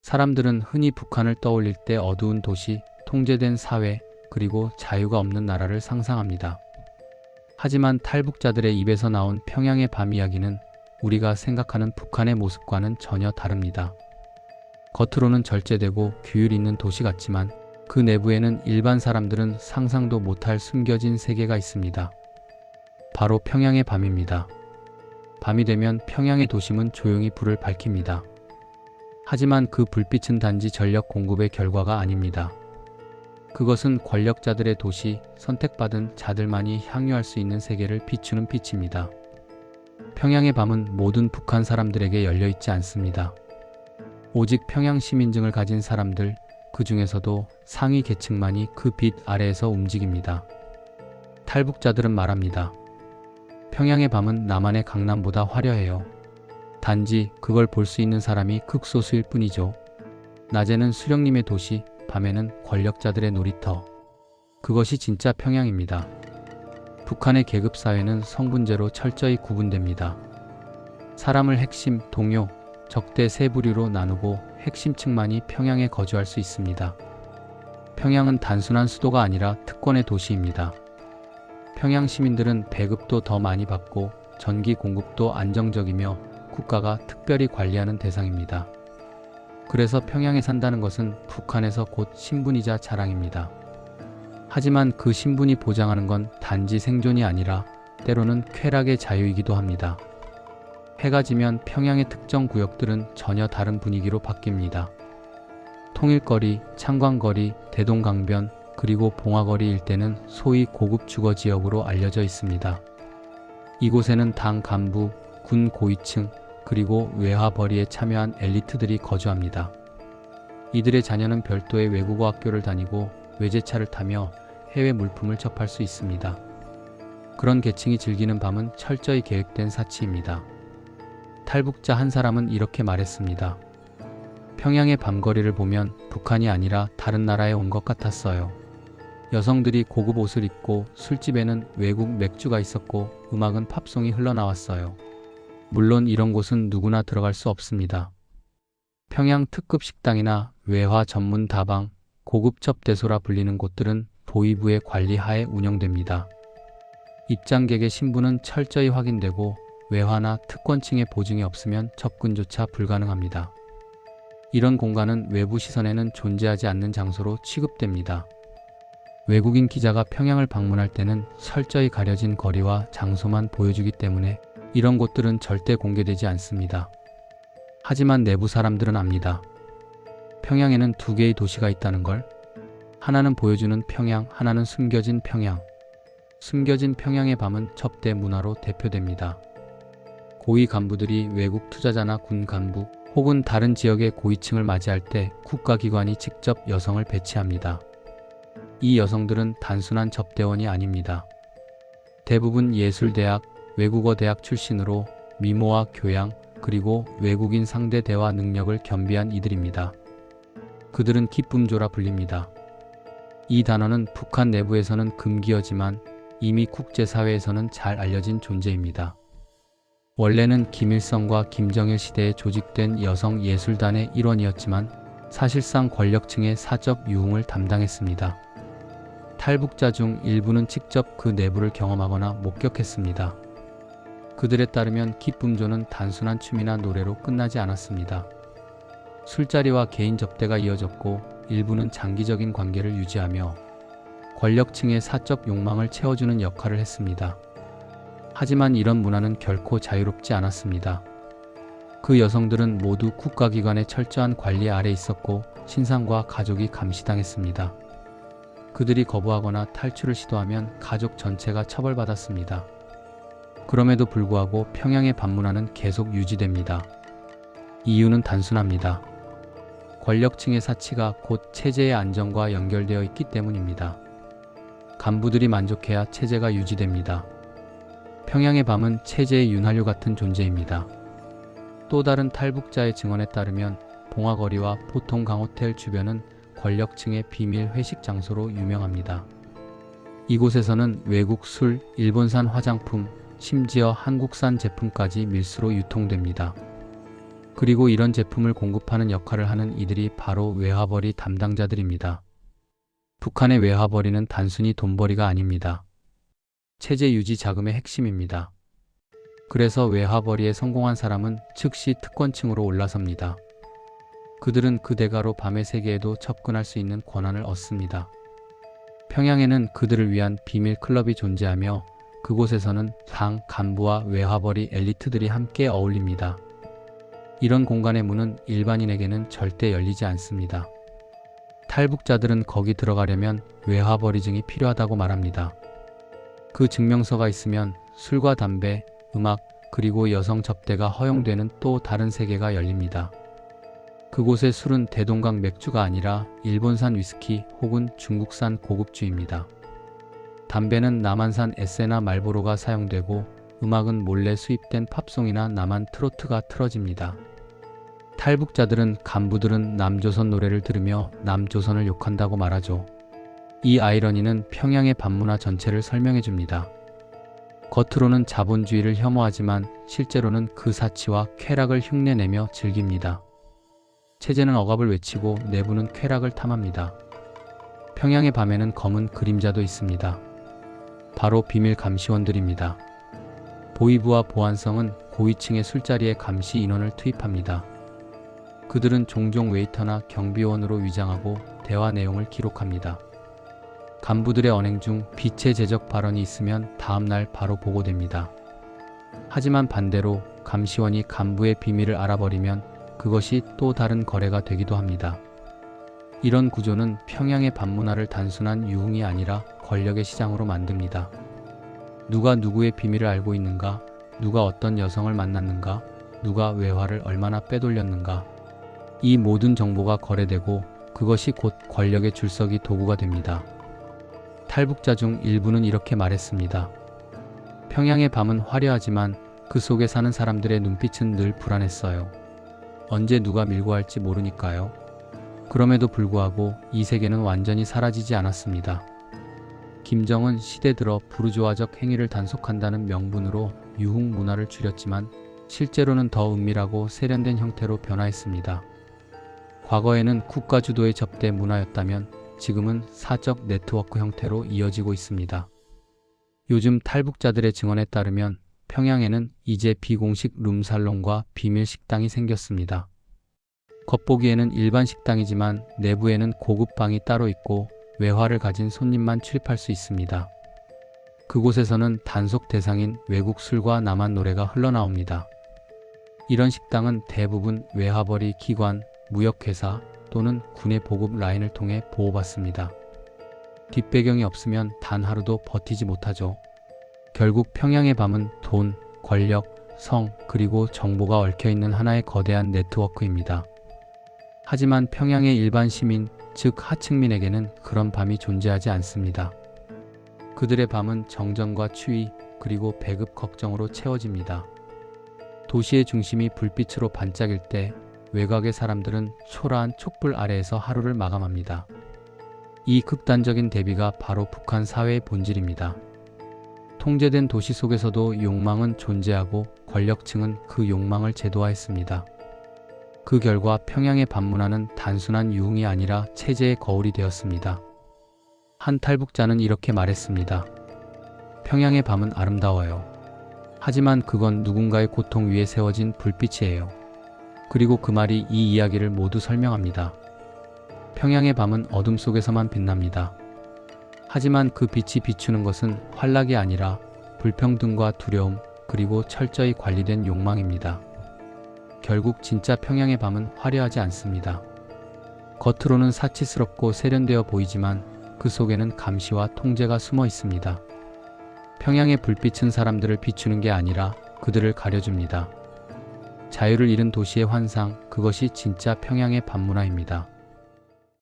사람들은 흔히 북한을 떠올릴 때 어두운 도시, 통제된 사회, 그리고 자유가 없는 나라를 상상합니다. 하지만 탈북자들의 입에서 나온 평양의 밤 이야기는 우리가 생각하는 북한의 모습과는 전혀 다릅니다. 겉으로는 절제되고 규율 있는 도시 같지만 그 내부에는 일반 사람들은 상상도 못할 숨겨진 세계가 있습니다. 바로 평양의 밤입니다. 밤이 되면 평양의 도심은 조용히 불을 밝힙니다. 하지만 그 불빛은 단지 전력 공급의 결과가 아닙니다. 그것은 권력자들의 도시, 선택받은 자들만이 향유할 수 있는 세계를 비추는 빛입니다. 평양의 밤은 모든 북한 사람들에게 열려 있지 않습니다. 오직 평양 시민증을 가진 사람들, 그 중에서도 상위 계층만이 그 빛 아래에서 움직입니다. 탈북자들은 말합니다. 평양의 밤은 남한의 강남보다 화려해요. 단지 그걸 볼 수 있는 사람이 극소수일 뿐이죠. 낮에는 수령님의 도시, 밤에는 권력자들의 놀이터. 그것이 진짜 평양입니다. 북한의 계급사회는 성분제로 철저히 구분됩니다. 사람을 핵심, 동요, 적대 세 부류로 나누고 핵심층만이 평양에 거주할 수 있습니다. 평양은 단순한 수도가 아니라 특권의 도시입니다. 평양 시민들은 배급도 더 많이 받고 전기 공급도 안정적이며 국가가 특별히 관리하는 대상입니다. 그래서 평양에 산다는 것은 북한에서 곧 신분이자 자랑입니다. 하지만 그 신분이 보장하는 건 단지 생존이 아니라 때로는 쾌락의 자유이기도 합니다. 해가 지면 평양의 특정 구역들은 전혀 다른 분위기로 바뀝니다. 통일거리, 창광거리, 대동강변, 그리고 봉화거리 일대는 소위 고급 주거 지역으로 알려져 있습니다. 이곳에는 당 간부, 군 고위층, 그리고 외화벌이에 참여한 엘리트들이 거주합니다. 이들의 자녀는 별도의 외국어 학교를 다니고 외제차를 타며 해외 물품을 접할 수 있습니다. 그런 계층이 즐기는 밤은 철저히 계획된 사치입니다. 탈북자 한 사람은 이렇게 말했습니다. 평양의 밤거리를 보면 북한이 아니라 다른 나라에 온 것 같았어요. 여성들이 고급 옷을 입고 술집에는 외국 맥주가 있었고 음악은 팝송이 흘러나왔어요. 물론 이런 곳은 누구나 들어갈 수 없습니다. 평양 특급 식당이나 외화 전문 다방, 고급 접대소라 불리는 곳들은 보위부의 관리 하에 운영됩니다. 입장객의 신분은 철저히 확인되고 외화나 특권층의 보증이 없으면 접근조차 불가능합니다. 이런 공간은 외부 시선에는 존재하지 않는 장소로 취급됩니다. 외국인 기자가 평양을 방문할 때는 철저히 가려진 거리와 장소만 보여주기 때문에 이런 곳들은 절대 공개되지 않습니다. 하지만 내부 사람들은 압니다. 평양에는 두 개의 도시가 있다는 걸. 하나는 보여주는 평양, 하나는 숨겨진 평양. 숨겨진 평양의 밤은 접대 문화로 대표됩니다. 고위 간부들이 외국 투자자나 군 간부 혹은 다른 지역의 고위층을 맞이할 때 국가기관이 직접 여성을 배치합니다. 이 여성들은 단순한 접대원이 아닙니다. 대부분 예술대학, 외국어대학 출신으로 미모와 교양, 그리고 외국인 상대 대화 능력을 겸비한 이들입니다. 그들은 기쁨조라 불립니다. 이 단어는 북한 내부에서는 금기어지만 이미 국제사회에서는 잘 알려진 존재입니다. 원래는 김일성과 김정일 시대에 조직된 여성 예술단의 일원이었지만 사실상 권력층의 사적 유흥을 담당했습니다. 탈북자 중 일부는 직접 그 내부를 경험하거나 목격했습니다. 그들에 따르면 기쁨조는 단순한 춤이나 노래로 끝나지 않았습니다. 술자리와 개인 접대가 이어졌고 일부는 장기적인 관계를 유지하며 권력층의 사적 욕망을 채워주는 역할을 했습니다. 하지만 이런 문화는 결코 자유롭지 않았습니다. 그 여성들은 모두 국가기관의 철저한 관리 아래 있었고 신상과 가족이 감시당했습니다. 그들이 거부하거나 탈출을 시도하면 가족 전체가 처벌받았습니다. 그럼에도 불구하고 평양의 밤문화는 계속 유지됩니다. 이유는 단순합니다. 권력층의 사치가 곧 체제의 안정과 연결되어 있기 때문입니다. 간부들이 만족해야 체제가 유지됩니다. 평양의 밤은 체제의 윤활유 같은 존재입니다. 또 다른 탈북자의 증언에 따르면 봉화거리와 보통강호텔 주변은 권력층의 비밀 회식 장소로 유명합니다. 이곳에서는 외국 술, 일본산 화장품, 심지어 한국산 제품까지 밀수로 유통됩니다. 그리고 이런 제품을 공급하는 역할을 하는 이들이 바로 외화벌이 담당자들입니다. 북한의 외화벌이는 단순히 돈벌이가 아닙니다. 체제 유지 자금의 핵심입니다. 그래서 외화벌이에 성공한 사람은 즉시 특권층으로 올라섭니다. 그들은 그 대가로 밤의 세계에도 접근할 수 있는 권한을 얻습니다. 평양에는 그들을 위한 비밀 클럽이 존재하며 그곳에서는 당 간부와 외화벌이 엘리트들이 함께 어울립니다. 이런 공간의 문은 일반인에게는 절대 열리지 않습니다. 탈북자들은 거기 들어가려면 외화벌이증이 필요하다고 말합니다. 그 증명서가 있으면 술과 담배, 음악, 그리고 여성 접대가 허용되는 또 다른 세계가 열립니다. 그곳의 술은 대동강 맥주가 아니라 일본산 위스키 혹은 중국산 고급주입니다. 담배는 남한산 에세나 말보로가 사용되고 음악은 몰래 수입된 팝송이나 남한 트로트가 틀어집니다. 탈북자들은 간부들은 남조선 노래를 들으며 남조선을 욕한다고 말하죠. 이 아이러니는 평양의 밤문화 전체를 설명해 줍니다. 겉으로는 자본주의를 혐오하지만 실제로는 그 사치와 쾌락을 흉내내며 즐깁니다. 체제는 억압을 외치고 내부는 쾌락을 탐합니다. 평양의 밤에는 검은 그림자도 있습니다. 바로 비밀 감시원들입니다. 보위부와 보안성은 고위층의 술자리에 감시 인원을 투입합니다. 그들은 종종 웨이터나 경비원으로 위장하고 대화 내용을 기록합니다. 간부들의 언행 중 비체 제적 발언이 있으면 다음날 바로 보고됩니다. 하지만 반대로 감시원이 간부의 비밀을 알아버리면 그것이 또 다른 거래가 되기도 합니다. 이런 구조는 평양의 밤문화를 단순한 유흥이 아니라 권력의 시장으로 만듭니다. 누가 누구의 비밀을 알고 있는가, 누가 어떤 여성을 만났는가, 누가 외화를 얼마나 빼돌렸는가, 이 모든 정보가 거래되고 그것이 곧 권력의 줄서기 도구가 됩니다. 탈북자 중 일부는 이렇게 말했습니다. 평양의 밤은 화려하지만 그 속에 사는 사람들의 눈빛은 늘 불안했어요. 언제 누가 밀고 할지 모르니까요. 그럼에도 불구하고 이 세계는 완전히 사라지지 않았습니다. 김정은 시대 들어 부르주아적 행위를 단속한다는 명분으로 유흥 문화를 줄였지만 실제로는 더 은밀하고 세련된 형태로 변화했습니다. 과거에는 국가 주도의 접대 문화였다면 지금은 사적 네트워크 형태로 이어지고 있습니다. 요즘 탈북자들의 증언에 따르면 평양에는 이제 비공식 룸살롱과 비밀 식당이 생겼습니다. 겉보기에는 일반 식당이지만 내부에는 고급 방이 따로 있고 외화를 가진 손님만 출입할 수 있습니다. 그곳에서는 단속 대상인 외국 술과 남한 노래가 흘러나옵니다. 이런 식당은 대부분 외화벌이 기관, 무역회사 또는 군의 보급 라인을 통해 보호받습니다. 뒷배경이 없으면 단 하루도 버티지 못하죠. 결국 평양의 밤은 돈, 권력, 성, 그리고 정보가 얽혀있는 하나의 거대한 네트워크입니다. 하지만 평양의 일반 시민, 즉 하층민에게는 그런 밤이 존재하지 않습니다. 그들의 밤은 정전과 추위, 그리고 배급 걱정으로 채워집니다. 도시의 중심이 불빛으로 반짝일 때 외곽의 사람들은 초라한 촛불 아래에서 하루를 마감합니다. 이 극단적인 대비가 바로 북한 사회의 본질입니다. 통제된 도시 속에서도 욕망은 존재하고 권력층은 그 욕망을 제도화했습니다. 그 결과 평양의 밤문화는 단순한 유흥이 아니라 체제의 거울이 되었습니다. 한 탈북자는 이렇게 말했습니다. 평양의 밤은 아름다워요. 하지만 그건 누군가의 고통 위에 세워진 불빛이에요. 그리고 그 말이 이 이야기를 모두 설명합니다. 평양의 밤은 어둠 속에서만 빛납니다. 하지만 그 빛이 비추는 것은 환락이 아니라 불평등과 두려움, 그리고 철저히 관리된 욕망입니다. 결국 진짜 평양의 밤은 화려하지 않습니다. 겉으로는 사치스럽고 세련되어 보이지만 그 속에는 감시와 통제가 숨어 있습니다. 평양의 불빛은 사람들을 비추는 게 아니라 그들을 가려줍니다. 자유를 잃은 도시의 환상, 그것이 진짜 평양의 밤문화입니다.